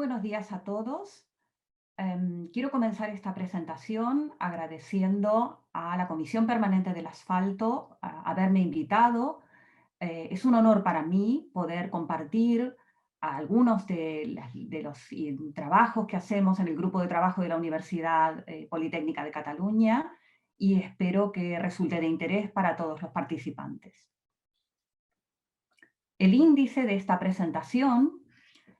buenos días a todos. Quiero comenzar esta presentación agradeciendo a la Comisión Permanente del Asfalto haberme invitado. Es un honor para mí poder compartir algunos de los trabajos que hacemos en el grupo de trabajo de la Universidad Politécnica de Cataluña y espero que resulte de interés para todos los participantes. El índice de esta presentación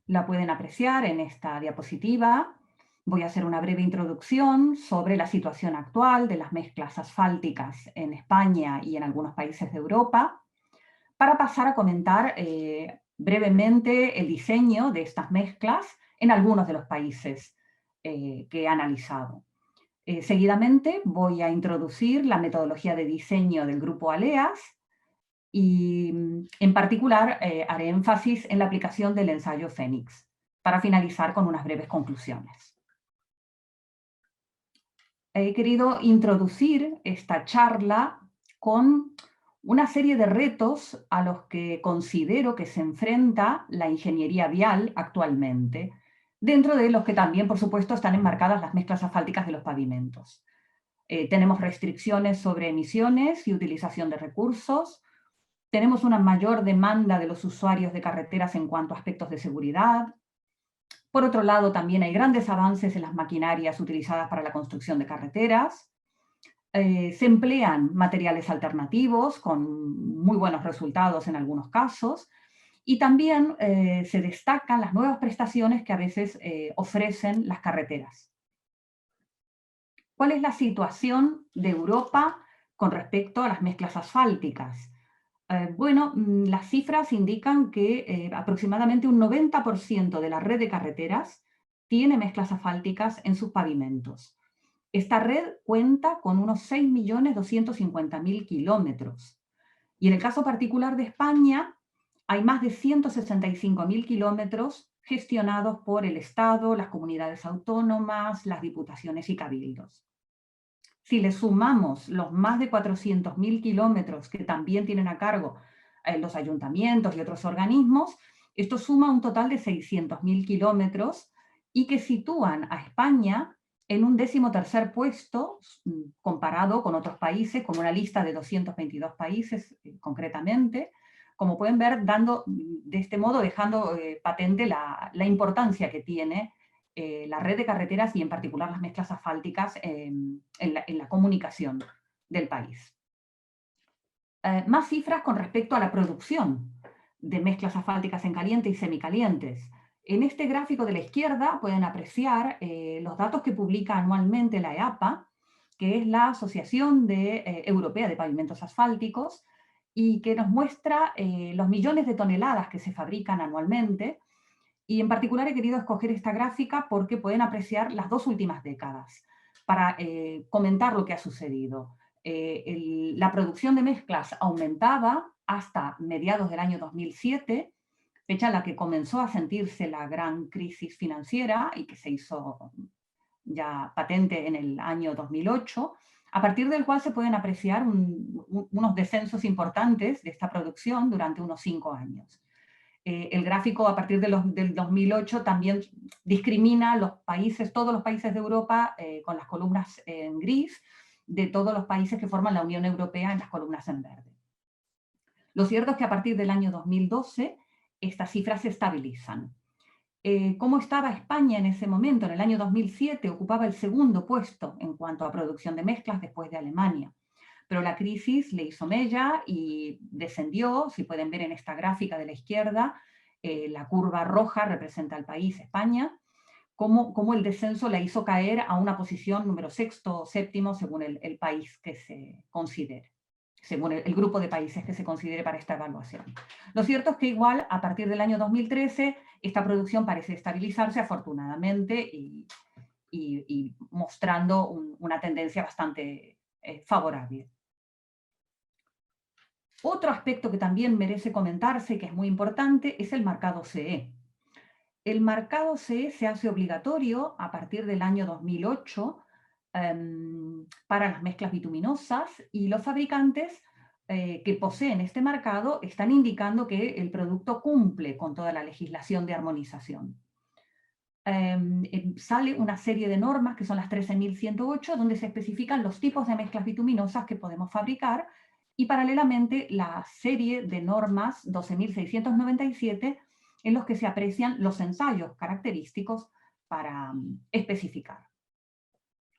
la pueden apreciar en esta diapositiva. Voy a hacer una breve introducción sobre la situación actual de las mezclas asfálticas en España y en algunos países de Europa, para pasar a comentar brevemente el diseño de estas mezclas en algunos de los países que he analizado. Seguidamente voy a introducir la metodología de diseño del grupo ALEAS y en particular haré énfasis en la aplicación del ensayo Fénix, para finalizar con unas breves conclusiones. He querido introducir esta charla con una serie de retos a los que considero que se enfrenta la ingeniería vial actualmente, dentro de los que también, por supuesto, están enmarcadas las mezclas asfálticas de los pavimentos. Tenemos restricciones sobre emisiones y utilización de recursos. Tenemos una mayor demanda de los usuarios de carreteras en cuanto a aspectos de seguridad. Por otro lado, también hay grandes avances en las maquinarias utilizadas para la construcción de carreteras. Se emplean materiales alternativos con muy buenos resultados en algunos casos. Y también se destacan las nuevas prestaciones que a veces ofrecen las carreteras. ¿Cuál es la situación de Europa con respecto a las mezclas asfálticas? Las cifras indican que aproximadamente un 90% de la red de carreteras tiene mezclas asfálticas en sus pavimentos. Esta red cuenta con unos 6.250.000 kilómetros. Y en el caso particular de España, hay más de 165.000 kilómetros gestionados por el Estado, las comunidades autónomas, las diputaciones y cabildos. Si le sumamos los más de 400.000 kilómetros que también tienen a cargo los ayuntamientos y otros organismos, esto suma un total de 600.000 kilómetros y que sitúan a España en un 13º puesto comparado con otros países, con una lista de 222 países concretamente. Como pueden ver, de este modo dejando patente la importancia que tiene la red de carreteras y en particular las mezclas asfálticas en la comunicación del país. Más cifras con respecto a la producción de mezclas asfálticas en caliente y semicalientes. En este gráfico de la izquierda pueden apreciar los datos que publica anualmente la EAPA, que es la Asociación Europea de Pavimentos Asfálticos, y que nos muestra los millones de toneladas que se fabrican anualmente. Y en particular he querido escoger esta gráfica porque pueden apreciar las 2 últimas décadas para comentar lo que ha sucedido. La producción de mezclas aumentaba hasta mediados del año 2007, fecha en la que comenzó a sentirse la gran crisis financiera y que se hizo ya patente en el año 2008, a partir del cual se pueden apreciar unos descensos importantes de esta producción durante unos 5 años. El gráfico a partir del 2008 también discrimina los países, todos los países de Europa con las columnas en gris, de todos los países que forman la Unión Europea en las columnas en verde. Lo cierto es que a partir del año 2012 estas cifras se estabilizan. ¿Cómo estaba España en ese momento? En el año 2007 ocupaba el 2º puesto en cuanto a producción de mezclas después de Alemania. Pero la crisis le hizo mella y descendió. Si pueden ver en esta gráfica de la izquierda, la curva roja representa al país, España, cómo el descenso la hizo caer a una posición número 6º o 7º según el país que se considere, según el grupo de países que se considere para esta evaluación. Lo cierto es que igual, a partir del año 2013, esta producción parece estabilizarse afortunadamente y mostrando una tendencia bastante favorable. Otro aspecto que también merece comentarse, que es muy importante, es el marcado CE. El marcado CE se hace obligatorio a partir del año 2008 para las mezclas bituminosas y los fabricantes que poseen este marcado están indicando que el producto cumple con toda la legislación de armonización. sale una serie de normas, que son las 13.108, donde se especifican los tipos de mezclas bituminosas que podemos fabricar, y paralelamente la serie de normas 12.697, en los que se aprecian los ensayos característicos para especificar.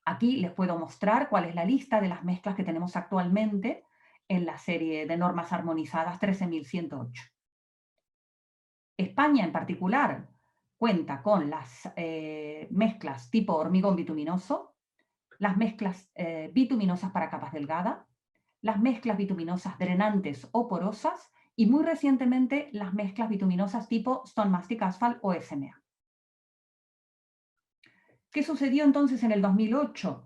Aquí les puedo mostrar cuál es la lista de las mezclas que tenemos actualmente en la serie de normas armonizadas 13.108. España en particular cuenta con las mezclas tipo hormigón bituminoso, las mezclas bituminosas para capas delgadas, las mezclas bituminosas drenantes o porosas y muy recientemente las mezclas bituminosas tipo Stone Mastic Asphalt o SMA. ¿Qué sucedió entonces en el 2008?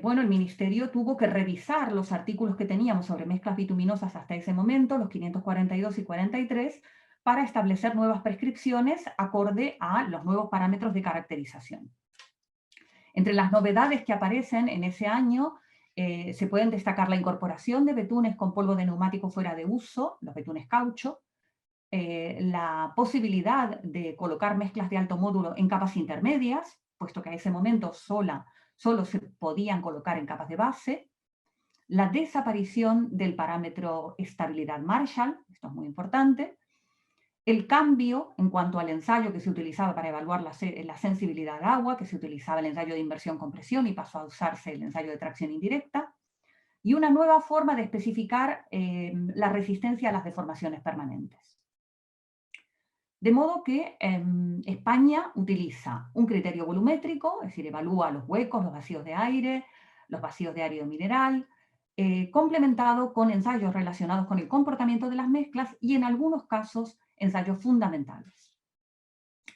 Bueno, el Ministerio tuvo que revisar los artículos que teníamos sobre mezclas bituminosas hasta ese momento, los 542 y 43, para establecer nuevas prescripciones acorde a los nuevos parámetros de caracterización. Entre las novedades que aparecen en ese año, se pueden destacar la incorporación de betunes con polvo de neumático fuera de uso, los betunes caucho, la posibilidad de colocar mezclas de alto módulo en capas intermedias, puesto que a ese momento solo se podían colocar en capas de base, la desaparición del parámetro estabilidad Marshall, esto es muy importante, el cambio en cuanto al ensayo que se utilizaba para evaluar la sensibilidad al agua, que se utilizaba el ensayo de inversión-compresión y pasó a usarse el ensayo de tracción indirecta, y una nueva forma de especificar la resistencia a las deformaciones permanentes. De modo que España utiliza un criterio volumétrico, es decir, evalúa los huecos, los vacíos de aire, los vacíos de árido mineral, complementado con ensayos relacionados con el comportamiento de las mezclas y en algunos casos ensayos fundamentales.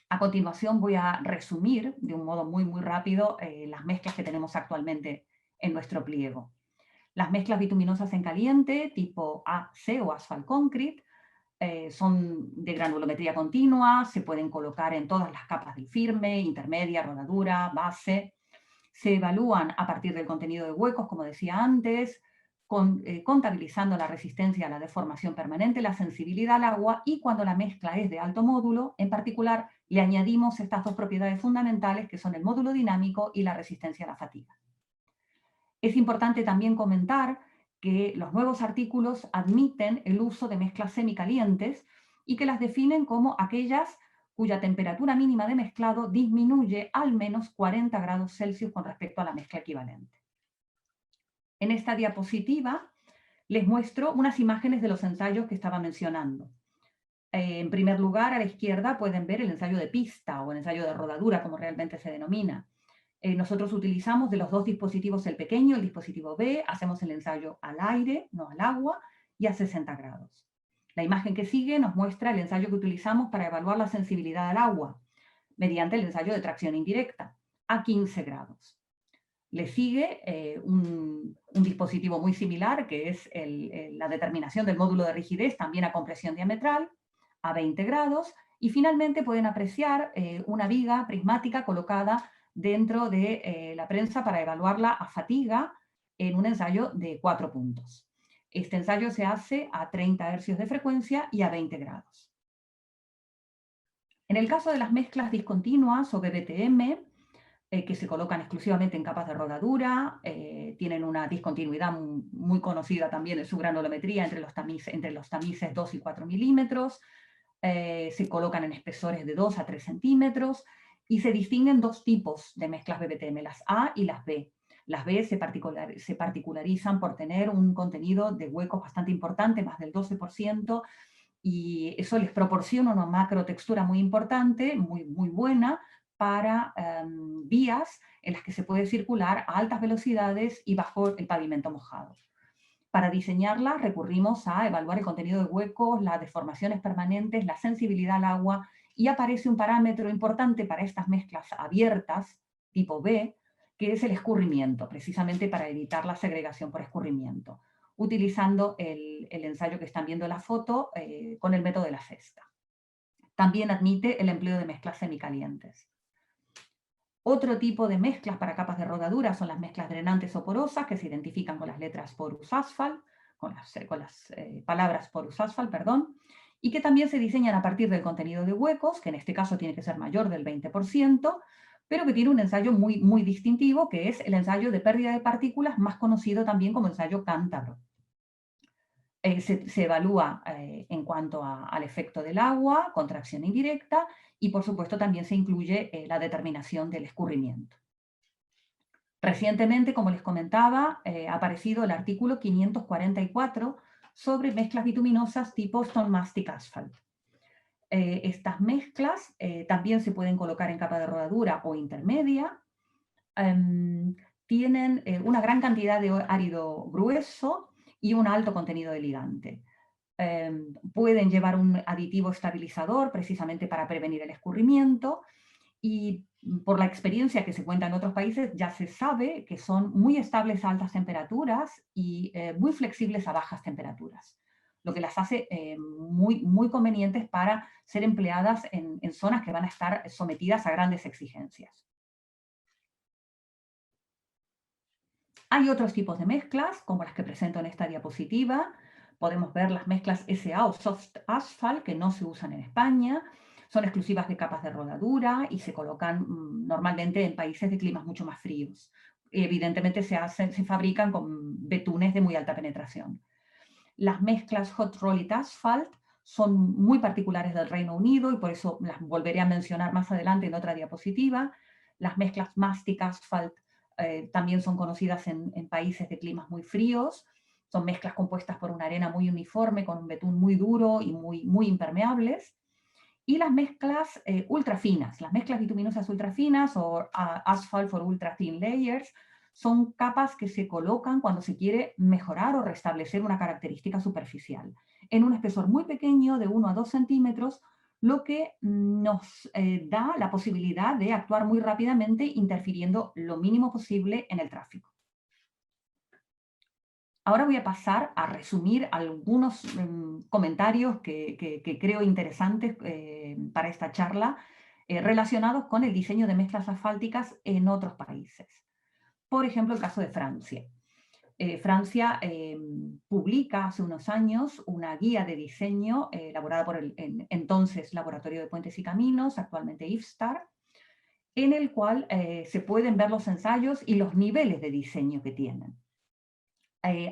A continuación voy a resumir de un modo muy rápido las mezclas que tenemos actualmente en nuestro pliego. Las mezclas bituminosas en caliente tipo AC o Asphalt Concrete son de granulometría continua, se pueden colocar en todas las capas del firme, intermedia, rodadura, base. Se evalúan a partir del contenido de huecos, como decía antes, contabilizando la resistencia a la deformación permanente, la sensibilidad al agua y cuando la mezcla es de alto módulo, en particular, le añadimos estas dos propiedades fundamentales que son el módulo dinámico y la resistencia a la fatiga. Es importante también comentar que los nuevos artículos admiten el uso de mezclas semicalientes y que las definen como aquellas cuya temperatura mínima de mezclado disminuye al menos 40 grados Celsius con respecto a la mezcla equivalente. En esta diapositiva les muestro unas imágenes de los ensayos que estaba mencionando. En primer lugar, a la izquierda pueden ver el ensayo de pista o el ensayo de rodadura, como realmente se denomina. Nosotros utilizamos de los dos dispositivos el pequeño, el dispositivo B, hacemos el ensayo al aire, no al agua, y a 60 grados. La imagen que sigue nos muestra el ensayo que utilizamos para evaluar la sensibilidad al agua, mediante el ensayo de tracción indirecta, a 15 grados. Le sigue un dispositivo muy similar, que es la determinación del módulo de rigidez, también a compresión diametral, a 20 grados, y finalmente pueden apreciar una viga prismática colocada dentro de la prensa para evaluarla a fatiga en un ensayo de 4 puntos. Este ensayo se hace a 30 hercios de frecuencia y a 20 grados. En el caso de las mezclas discontinuas o BBTM, que se colocan exclusivamente en capas de rodadura, tienen una discontinuidad muy conocida también en su granulometría entre los tamices 2 y 4 milímetros, se colocan en espesores de 2 a 3 centímetros, y se distinguen dos tipos de mezclas BBTM, las A y las B. Las B se particularizan por tener un contenido de huecos bastante importante, más del 12%, y eso les proporciona una macrotextura muy importante, muy buena, para vías en las que se puede circular a altas velocidades y bajo el pavimento mojado. Para diseñarlas recurrimos a evaluar el contenido de huecos, las deformaciones permanentes, la sensibilidad al agua, y aparece un parámetro importante para estas mezclas abiertas, tipo B, que es el escurrimiento, precisamente para evitar la segregación por escurrimiento, utilizando el ensayo que están viendo en la foto con el método de la cesta. También admite el empleo de mezclas semicalientes. Otro tipo de mezclas para capas de rodadura son las mezclas drenantes o porosas, que se identifican con las letras porous asphalt, con las palabras porous asphalt, perdón, y que también se diseñan a partir del contenido de huecos, que en este caso tiene que ser mayor del 20%, pero que tiene un ensayo muy, muy distintivo, que es el ensayo de pérdida de partículas, más conocido también como ensayo cántabro. Se evalúa en cuanto al efecto del agua, contracción indirecta, y por supuesto también se incluye la determinación del escurrimiento. Recientemente, como les comentaba, ha aparecido el artículo 544 sobre mezclas bituminosas tipo Stone Mastic Asphalt. Estas mezclas también se pueden colocar en capa de rodadura o intermedia. Tienen una gran cantidad de árido grueso y un alto contenido de ligante. Pueden llevar un aditivo estabilizador precisamente para prevenir el escurrimiento, y por la experiencia que se cuenta en otros países ya se sabe que son muy estables a altas temperaturas y muy flexibles a bajas temperaturas, lo que las hace muy, muy convenientes para ser empleadas en zonas que van a estar sometidas a grandes exigencias. Hay otros tipos de mezclas, como las que presento en esta diapositiva. Podemos ver las mezclas SA o Soft Asphalt, que no se usan en España. Son exclusivas de capas de rodadura y se colocan normalmente en países de climas mucho más fríos. Evidentemente se fabrican con betunes de muy alta penetración. Las mezclas Hot Rolled Asphalt son muy particulares del Reino Unido y por eso las volveré a mencionar más adelante en otra diapositiva. Las mezclas Mastic Asphalt también son conocidas en países de climas muy fríos. Son mezclas compuestas por una arena muy uniforme, con un betún muy duro y muy, muy impermeables. Y las mezclas ultra finas, las mezclas bituminosas ultra finas o Asphalt for Ultra Thin Layers, son capas que se colocan cuando se quiere mejorar o restablecer una característica superficial, en un espesor muy pequeño de 1 a 2 centímetros, lo que nos da la posibilidad de actuar muy rápidamente, interfiriendo lo mínimo posible en el tráfico. Ahora voy a pasar a resumir algunos comentarios que creo interesantes para esta charla, relacionados con el diseño de mezclas asfálticas en otros países. Por ejemplo, el caso de Francia. Francia publica hace unos años una guía de diseño elaborada por el entonces Laboratorio de Puentes y Caminos, actualmente IFSTAR, en el cual se pueden ver los ensayos y los niveles de diseño que tienen.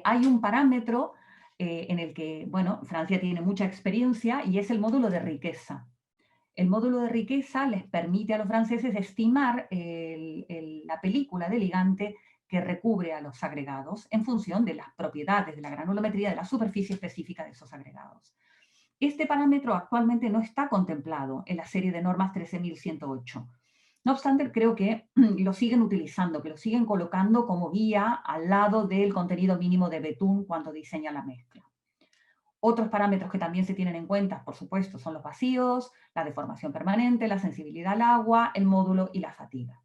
Hay un parámetro en el que, bueno, Francia tiene mucha experiencia y es el módulo de riqueza. El módulo de riqueza les permite a los franceses estimar la película de ligante que recubre a los agregados en función de las propiedades de la granulometría de la superficie específica de esos agregados. Este parámetro actualmente no está contemplado en la serie de normas 13108. No obstante, creo que lo siguen utilizando, que lo siguen colocando como guía al lado del contenido mínimo de betún cuando diseñan la mezcla. Otros parámetros que también se tienen en cuenta, por supuesto, son los vacíos, la deformación permanente, la sensibilidad al agua, el módulo y la fatiga.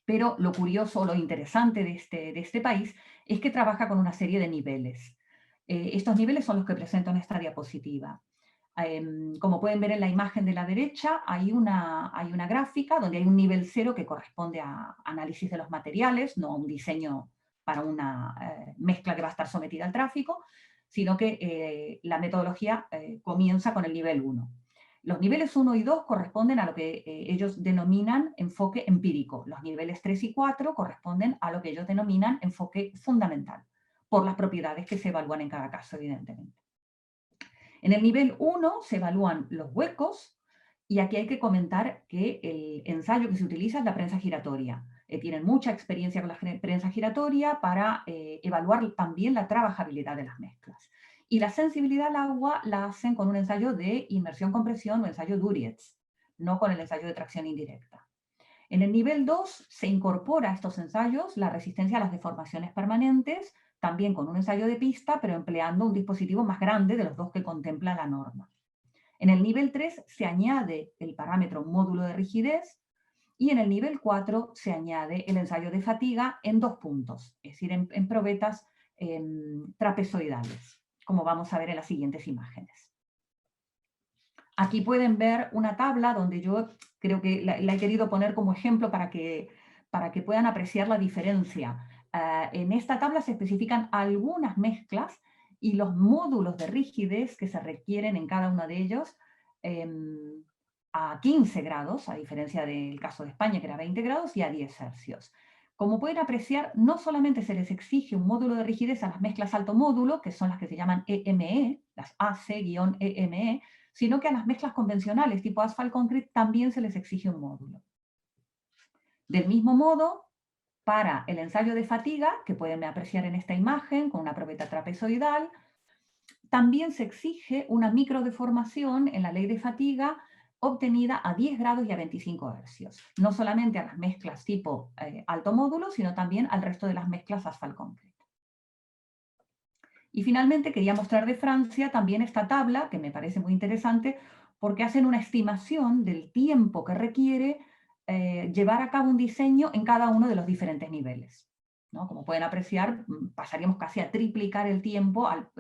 Pero lo curioso, lo interesante de este país es que trabaja con una serie de niveles. Estos niveles son los que presento en esta diapositiva. Como pueden ver en la imagen de la derecha, hay una gráfica donde hay un nivel 0 que corresponde a análisis de los materiales, no a un diseño para una mezcla que va a estar sometida al tráfico, sino que la metodología comienza con el nivel 1. Los niveles 1 y 2 corresponden a lo que ellos denominan enfoque empírico. Los niveles 3 y 4 corresponden a lo que ellos denominan enfoque fundamental, por las propiedades que se evalúan en cada caso, evidentemente. En el nivel 1 se evalúan los huecos, y aquí hay que comentar que el ensayo que se utiliza es la prensa giratoria. Tienen mucha experiencia con la prensa giratoria para evaluar también la trabajabilidad de las mezclas. Y la sensibilidad al agua la hacen con un ensayo de inmersión-compresión o ensayo Durietz, no con el ensayo de tracción indirecta. En el nivel 2 se incorpora a estos ensayos la resistencia a las deformaciones permanentes, también con un ensayo de pista, pero empleando un dispositivo más grande de los dos que contempla la norma. En el nivel 3 se añade el parámetro módulo de rigidez y en el nivel 4 se añade el ensayo de fatiga en 2 puntos, es decir, en probetas trapezoidales, como vamos a ver en las siguientes imágenes. Aquí pueden ver una tabla donde yo creo que la he querido poner como ejemplo para que puedan apreciar la diferencia. En esta tabla se especifican algunas mezclas y los módulos de rigidez que se requieren en cada uno de ellos a 15 grados, a diferencia del caso de España, que era 20 grados, y a 10 hercios. Como pueden apreciar, no solamente se les exige un módulo de rigidez a las mezclas alto módulo, que son las que se llaman EME, las AC-EME, sino que a las mezclas convencionales tipo Asphalt Concrete también se les exige un módulo. Del mismo modo, para el ensayo de fatiga, que pueden apreciar en esta imagen con una probeta trapezoidal, también se exige una microdeformación en la ley de fatiga obtenida a 10 grados y a 25 hercios. No solamente a las mezclas tipo alto módulo, sino también al resto de las mezclas Asphalt Concrete. Y finalmente quería mostrar de Francia también esta tabla, que me parece muy interesante, porque hacen una estimación del tiempo que requiere llevar a cabo un diseño en cada uno de los diferentes niveles, ¿no? Como pueden apreciar, pasaríamos casi a triplicar el tiempo al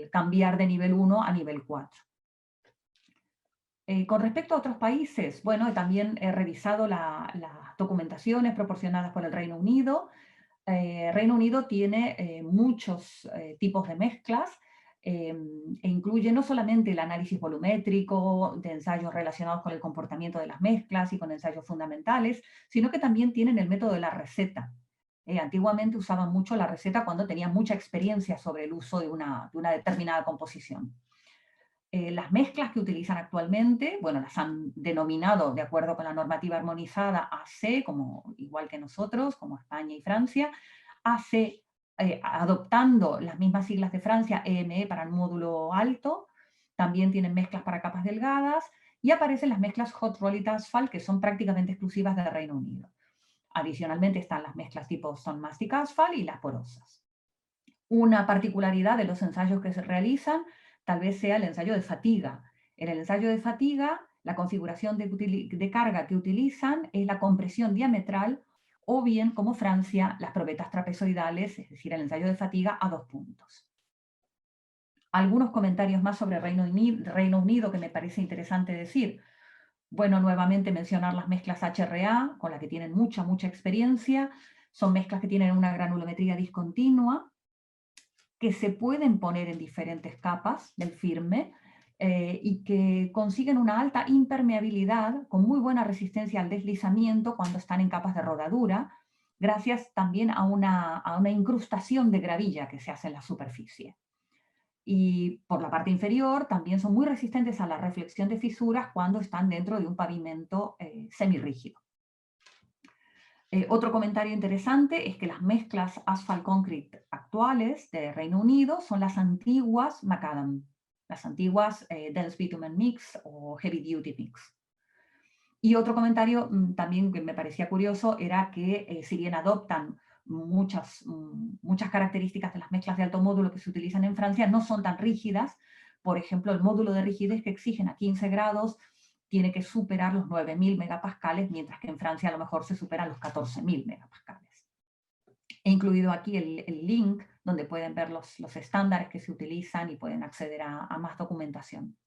cambiar de nivel 1 a nivel 4. Con respecto a otros países, bueno, también he revisado las documentaciones proporcionadas por el Reino Unido. Reino Unido tiene muchos tipos de mezclas e incluye no solamente el análisis volumétrico de ensayos relacionados con el comportamiento de las mezclas y con ensayos fundamentales, sino que también tienen el método de la receta. Antiguamente usaban mucho la receta cuando tenían mucha experiencia sobre el uso de una determinada composición. Las mezclas que utilizan actualmente, bueno, las han denominado de acuerdo con la normativa armonizada AC, como, igual que nosotros, como España y Francia, AC, adoptando las mismas siglas de Francia, EME para el módulo alto, también tienen mezclas para capas delgadas, y aparecen las mezclas Hot Rolled Asphalt, que son prácticamente exclusivas del Reino Unido. Adicionalmente están las mezclas tipo Stone Mastic Asphalt y las porosas. Una particularidad de los ensayos que se realizan tal vez sea el ensayo de fatiga. En el ensayo de fatiga, la configuración de carga que utilizan es la compresión diametral o bien, como Francia, las probetas trapezoidales, es decir, el ensayo de fatiga a 2 puntos. Algunos comentarios más sobre Reino Unido que me parece interesante decir. Bueno, nuevamente mencionar las mezclas HRA, con las que tienen mucha experiencia. Son mezclas que tienen una granulometría discontinua, que se pueden poner en diferentes capas del firme y que consiguen una alta impermeabilidad con muy buena resistencia al deslizamiento cuando están en capas de rodadura, gracias también a una incrustación de gravilla que se hace en la superficie. Y por la parte inferior también son muy resistentes a la reflexión de fisuras cuando están dentro de un pavimento semirrígido. Otro comentario interesante es que las mezclas Asphalt Concrete actuales de Reino Unido son las antiguas Macadam, las antiguas Dense Bitumen Mix o Heavy Duty Mix. Y otro comentario también que me parecía curioso era que si bien adoptan muchas características de las mezclas de alto módulo que se utilizan en Francia, no son tan rígidas. Por ejemplo, el módulo de rigidez que exigen a 15 grados tiene que superar los 9.000 megapascales, mientras que en Francia a lo mejor se superan los 14.000 megapascales. He incluido aquí el link donde pueden ver los estándares que se utilizan y pueden acceder a más documentación.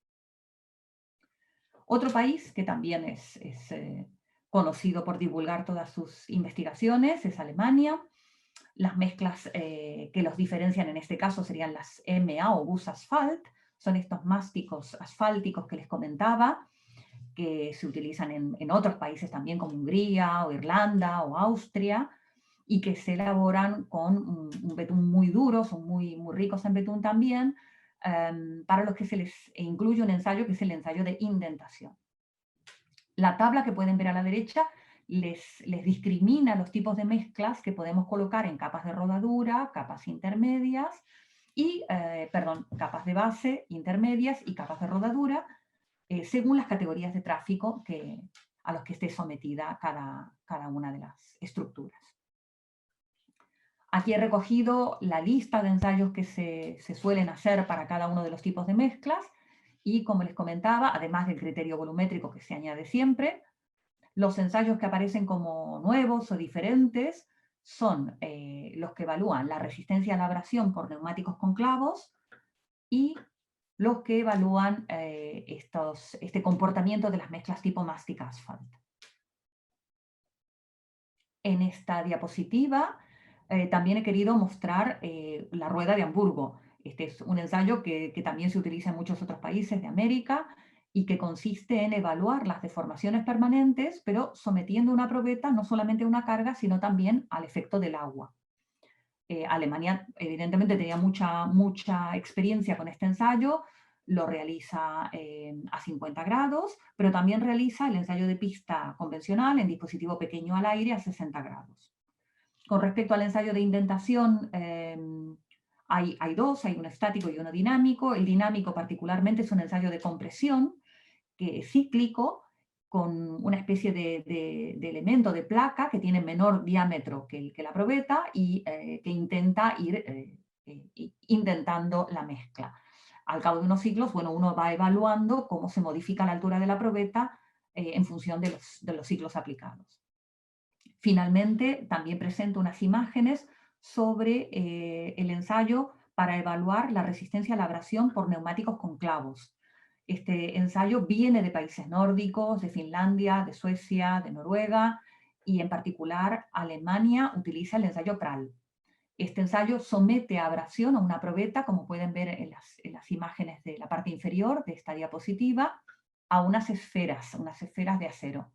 Otro país que también es conocido por divulgar todas sus investigaciones es Alemania. Las mezclas que los diferencian en este caso serían las MA o Bus Asphalt, son estos másticos asfálticos que les comentaba, que se utilizan en otros países también como Hungría o Irlanda o Austria, y que se elaboran con un betún muy duro, son muy ricos en betún también, para los que se les incluye un ensayo que es el ensayo de indentación. La tabla que pueden ver a la derecha les discrimina los tipos de mezclas que podemos colocar en capas de rodadura, capas intermedias, y, capas de base, intermedias y capas de rodadura, según las categorías de tráfico a los que esté sometida cada una de las estructuras. Aquí he recogido la lista de ensayos que se suelen hacer para cada uno de los tipos de mezclas y, como les comentaba, además del criterio volumétrico que se añade siempre, los ensayos que aparecen como nuevos o diferentes son los que evalúan la resistencia a la abrasión por neumáticos con clavos y los que evalúan este comportamiento de las mezclas tipo Mastic Asphalt. En esta diapositiva también he querido mostrar la rueda de Hamburgo. Este es un ensayo que también se utiliza en muchos otros países de América y que consiste en evaluar las deformaciones permanentes, pero sometiendo una probeta no solamente a una carga, sino también al efecto del agua. Alemania evidentemente tenía mucha experiencia con este ensayo, lo realiza a 50 grados, pero también realiza el ensayo de pista convencional en dispositivo pequeño al aire a 60 grados. Con respecto al ensayo de indentación, hay dos, hay uno estático y uno dinámico. El dinámico particularmente es un ensayo de compresión, que es cíclico, con una especie de elemento de placa que tiene menor diámetro que la probeta y que intenta ir intentando la mezcla. Al cabo de unos ciclos, bueno, uno va evaluando cómo se modifica la altura de la probeta en función de los ciclos aplicados. Finalmente, también presento unas imágenes sobre el ensayo para evaluar la resistencia a la abrasión por neumáticos con clavos. Este ensayo viene de países nórdicos, de Finlandia, de Suecia, de Noruega, y en particular Alemania utiliza el ensayo Kral. Este ensayo somete a abrasión a una probeta, como pueden ver en las imágenes de la parte inferior de esta diapositiva, a unas esferas de acero,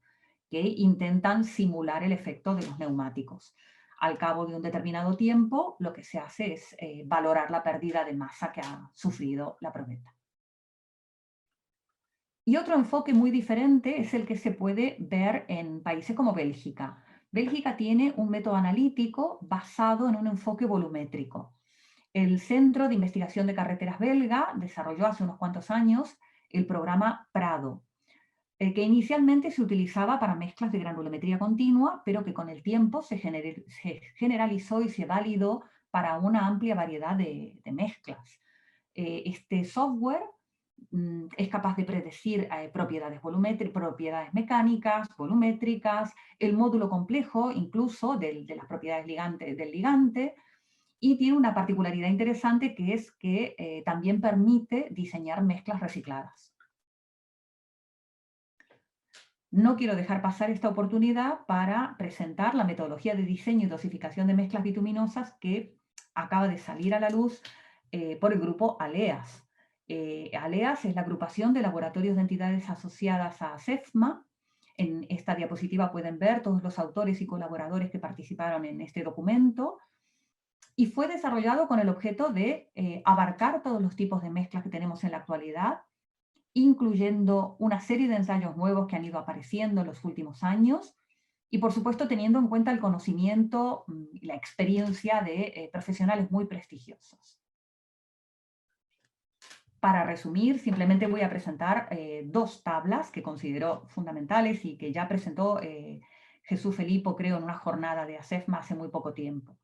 que intentan simular el efecto de los neumáticos. Al cabo de un determinado tiempo, lo que se hace es valorar la pérdida de masa que ha sufrido la probeta. Y otro enfoque muy diferente es el que se puede ver en países como Bélgica. Bélgica tiene un método analítico basado en un enfoque volumétrico. El Centro de Investigación de Carreteras belga desarrolló hace unos cuantos años el programa Prado, que inicialmente se utilizaba para mezclas de granulometría continua, pero que con el tiempo se generalizó y se validó para una amplia variedad de mezclas. Este software es capaz de predecir propiedades mecánicas, volumétricas, el módulo complejo incluso de las propiedades del ligante, y tiene una particularidad interesante que es que también permite diseñar mezclas recicladas. No quiero dejar pasar esta oportunidad para presentar la metodología de diseño y dosificación de mezclas bituminosas que acaba de salir a la luz por el grupo ALEAS. ALEAS es la agrupación de laboratorios de entidades asociadas a CEFMA. En esta diapositiva pueden ver todos los autores y colaboradores que participaron en este documento, y fue desarrollado con el objeto de abarcar todos los tipos de mezclas que tenemos en la actualidad, incluyendo una serie de ensayos nuevos que han ido apareciendo en los últimos años, y por supuesto teniendo en cuenta el conocimiento y la experiencia de profesionales muy prestigiosos. Para resumir, simplemente voy a presentar dos tablas que considero fundamentales y que ya presentó Jesús Felipo, creo, en una jornada de ASEFMA hace muy poco tiempo.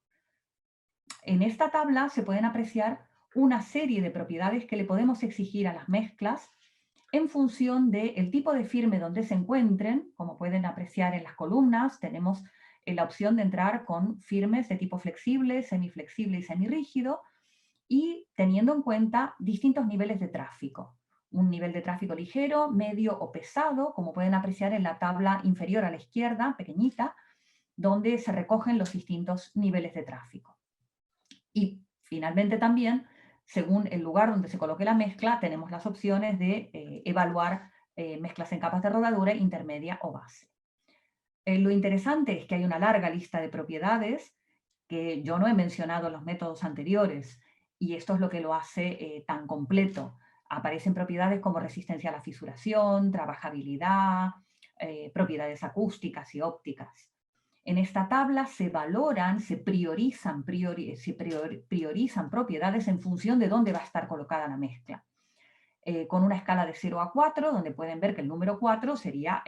En esta tabla se pueden apreciar una serie de propiedades que le podemos exigir a las mezclas en función del tipo de firme donde se encuentren. Como pueden apreciar en las columnas, tenemos la opción de entrar con firmes de tipo flexible, semiflexible y semirrígido, y teniendo en cuenta distintos niveles de tráfico. Un nivel de tráfico ligero, medio o pesado, como pueden apreciar en la tabla inferior a la izquierda, pequeñita, donde se recogen los distintos niveles de tráfico. Y finalmente también, según el lugar donde se coloque la mezcla, tenemos las opciones de evaluar mezclas en capas de rodadura intermedia o base. Lo interesante es que hay una larga lista de propiedades que yo no he mencionado en los métodos anteriores, y esto es lo que lo hace tan completo. Aparecen propiedades como resistencia a la fisuración, trabajabilidad, propiedades acústicas y ópticas. En esta tabla se valoran, se priorizan propiedades en función de dónde va a estar colocada la mezcla. Con una escala de 0 a 4, donde pueden ver que el número 4 sería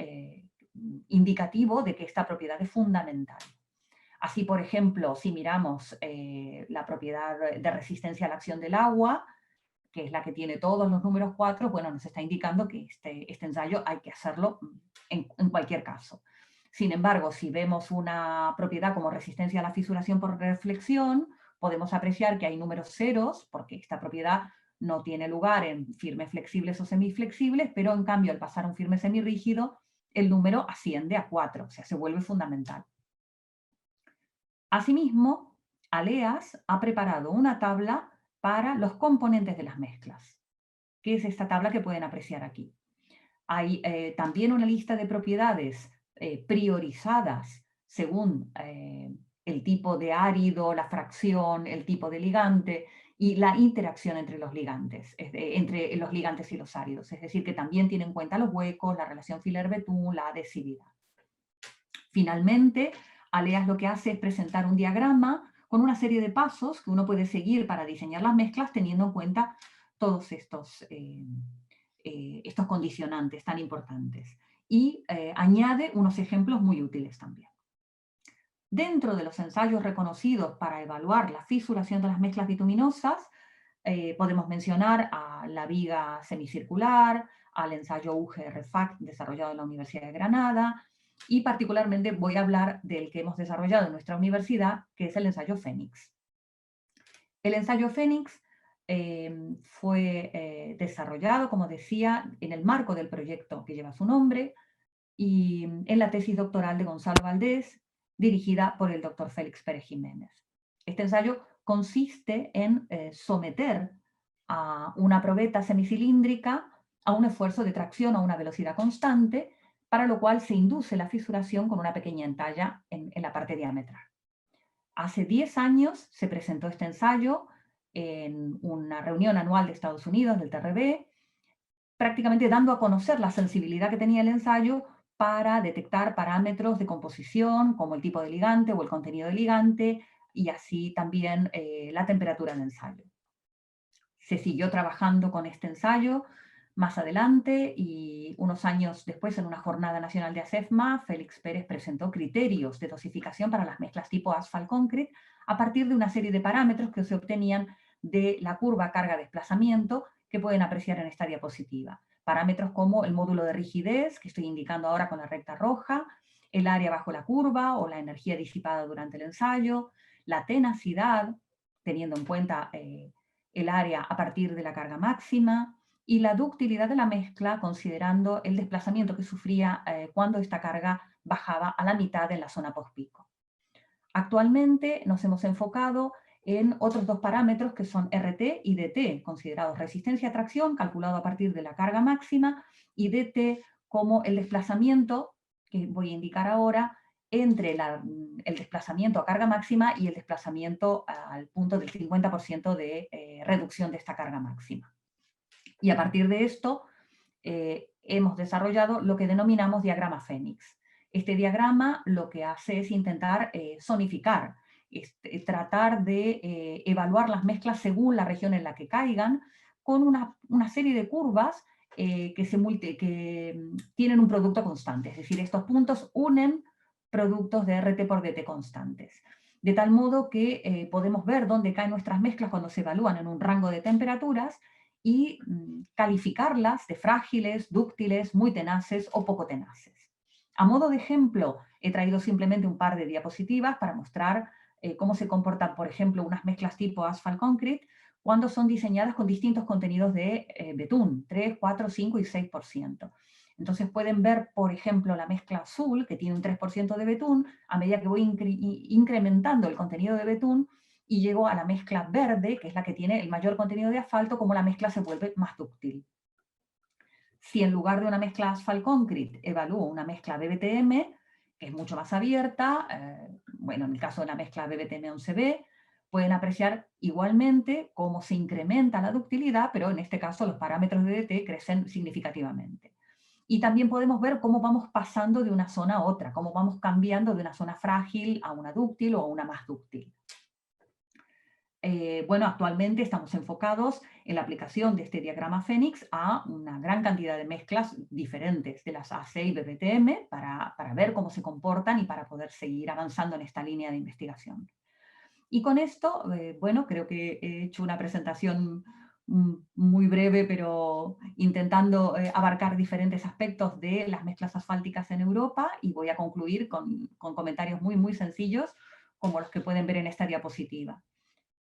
indicativo de que esta propiedad es fundamental. Así, por ejemplo, si miramos la propiedad de resistencia a la acción del agua, que es la que tiene todos los números 4, bueno, nos está indicando que este ensayo hay que hacerlo en cualquier caso. Sin embargo, si vemos una propiedad como resistencia a la fisuración por reflexión, podemos apreciar que hay números ceros, porque esta propiedad no tiene lugar en firmes flexibles o semiflexibles, pero en cambio al pasar a un firme semirrígido, el número asciende a 4, o sea, se vuelve fundamental. Asimismo, ALEAS ha preparado una tabla para los componentes de las mezclas, que es esta tabla que pueden apreciar aquí. Hay también una lista de propiedades priorizadas según el tipo de árido, la fracción, el tipo de ligante y la interacción entre los ligantes, entre los ligantes y los áridos. Es decir, que también tiene en cuenta los huecos, la relación Filler-Betún, la adhesividad. Finalmente, ALEAS lo que hace es presentar un diagrama con una serie de pasos que uno puede seguir para diseñar las mezclas teniendo en cuenta todos estos condicionantes tan importantes. Y añade unos ejemplos muy útiles también. Dentro de los ensayos reconocidos para evaluar la fisuración de las mezclas bituminosas, podemos mencionar a la viga semicircular, al ensayo UGR-FACT desarrollado en la Universidad de Granada, y particularmente voy a hablar del que hemos desarrollado en nuestra universidad, que es el ensayo Fénix. El ensayo Fénix fue desarrollado, como decía, en el marco del proyecto que lleva su nombre y en la tesis doctoral de Gonzalo Valdés, dirigida por el doctor Félix Pérez Jiménez. Este ensayo consiste en someter a una probeta semicilíndrica a un esfuerzo de tracción a una velocidad constante, para lo cual se induce la fisuración con una pequeña entalla en la parte diametral. Hace 10 años se presentó este ensayo en una reunión anual de Estados Unidos, del TRB, prácticamente dando a conocer la sensibilidad que tenía el ensayo para detectar parámetros de composición, como el tipo de ligante o el contenido de ligante, y así también la temperatura del ensayo. Se siguió trabajando con este ensayo más adelante y unos años después, en una jornada nacional de ASEFMA, Félix Pérez presentó criterios de dosificación para las mezclas tipo asphalt concrete a partir de una serie de parámetros que se obtenían de la curva carga-desplazamiento que pueden apreciar en esta diapositiva. Parámetros como el módulo de rigidez, que estoy indicando ahora con la recta roja, el área bajo la curva o la energía disipada durante el ensayo, la tenacidad, teniendo en cuenta el área a partir de la carga máxima, y la ductilidad de la mezcla considerando el desplazamiento que sufría cuando esta carga bajaba a la mitad en la zona post-pico. Actualmente nos hemos enfocado en otros dos parámetros que son RT y DT, considerados resistencia a tracción, calculado a partir de la carga máxima, y DT como el desplazamiento, que voy a indicar ahora, entre el desplazamiento a carga máxima y el desplazamiento al punto del 50% de reducción de esta carga máxima. Y a partir de esto hemos desarrollado lo que denominamos diagrama Fénix. Este diagrama lo que hace es intentar zonificar, tratar de evaluar las mezclas según la región en la que caigan, con una serie de curvas que tienen un producto constante. Es decir, estos puntos unen productos de RT por DT constantes. De tal modo que podemos ver dónde caen nuestras mezclas cuando se evalúan en un rango de temperaturas y calificarlas de frágiles, dúctiles, muy tenaces o poco tenaces. A modo de ejemplo, he traído simplemente un par de diapositivas para mostrar cómo se comportan, por ejemplo, unas mezclas tipo asphalt concrete cuando son diseñadas con distintos contenidos de betún, 3, 4, 5 y 6%. Entonces pueden ver, por ejemplo, la mezcla azul, que tiene un 3% de betún. A medida que voy incrementando el contenido de betún, y llego a la mezcla verde, que es la que tiene el mayor contenido de asfalto, como la mezcla se vuelve más dúctil. Si en lugar de una mezcla asphalt concrete evalúo una mezcla BBTM, que es mucho más abierta, bueno, en el caso de la mezcla BBTM 11B, pueden apreciar igualmente cómo se incrementa la ductilidad, pero en este caso los parámetros de DT crecen significativamente. Y también podemos ver cómo vamos pasando de una zona a otra, cómo vamos cambiando de una zona frágil a una dúctil o a una más dúctil. Bueno, actualmente estamos enfocados en la aplicación de este diagrama Fénix a una gran cantidad de mezclas diferentes de las AC y BBTM para ver cómo se comportan y para poder seguir avanzando en esta línea de investigación. Y con esto, bueno, creo que he hecho una presentación muy breve, pero intentando abarcar diferentes aspectos de las mezclas asfálticas en Europa, y voy a concluir con comentarios muy sencillos, como los que pueden ver en esta diapositiva.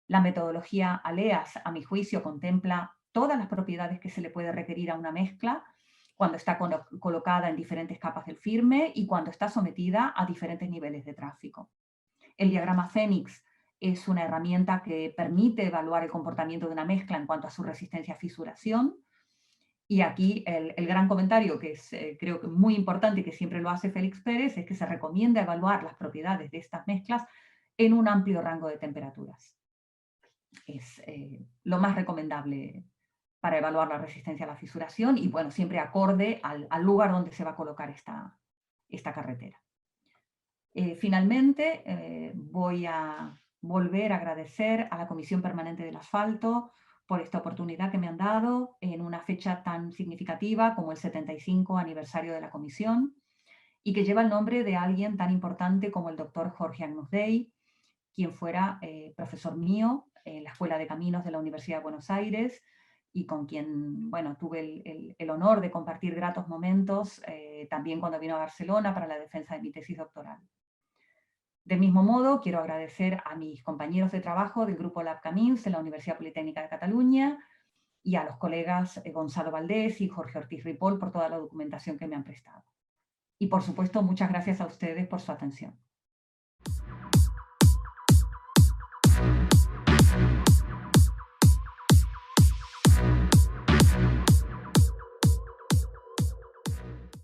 La metodología ALEAS, a mi juicio, contempla todas las propiedades que se le puede requerir a una mezcla cuando está colocada en diferentes capas del firme y cuando está sometida a diferentes niveles de tráfico. El diagrama Fénix Es una herramienta que permite evaluar el comportamiento de una mezcla en cuanto a su resistencia a fisuración. Y aquí el gran comentario, que es creo que muy importante y que siempre lo hace Félix Pérez, es que se recomienda evaluar las propiedades de estas mezclas en un amplio rango de temperaturas. Es lo más recomendable para evaluar la resistencia a la fisuración y, bueno, siempre acorde al lugar donde se va a colocar esta carretera. Finalmente, voy a volver a agradecer a la Comisión Permanente del Asfalto por esta oportunidad que me han dado en una fecha tan significativa como el 75 aniversario de la Comisión y que lleva el nombre de alguien tan importante como el doctor Jorge Agnus Dei, quien fuera profesor mío en la Escuela de Caminos de la Universidad de Buenos Aires y con quien, bueno, tuve el honor de compartir gratos momentos también cuando vino a Barcelona para la defensa de mi tesis doctoral. Del mismo modo, quiero agradecer a mis compañeros de trabajo del Grupo Lab Camins de la Universidad Politécnica de Cataluña y a los colegas Gonzalo Valdés y Jorge Ortiz Ripoll por toda la documentación que me han prestado. Y por supuesto, muchas gracias a ustedes por su atención.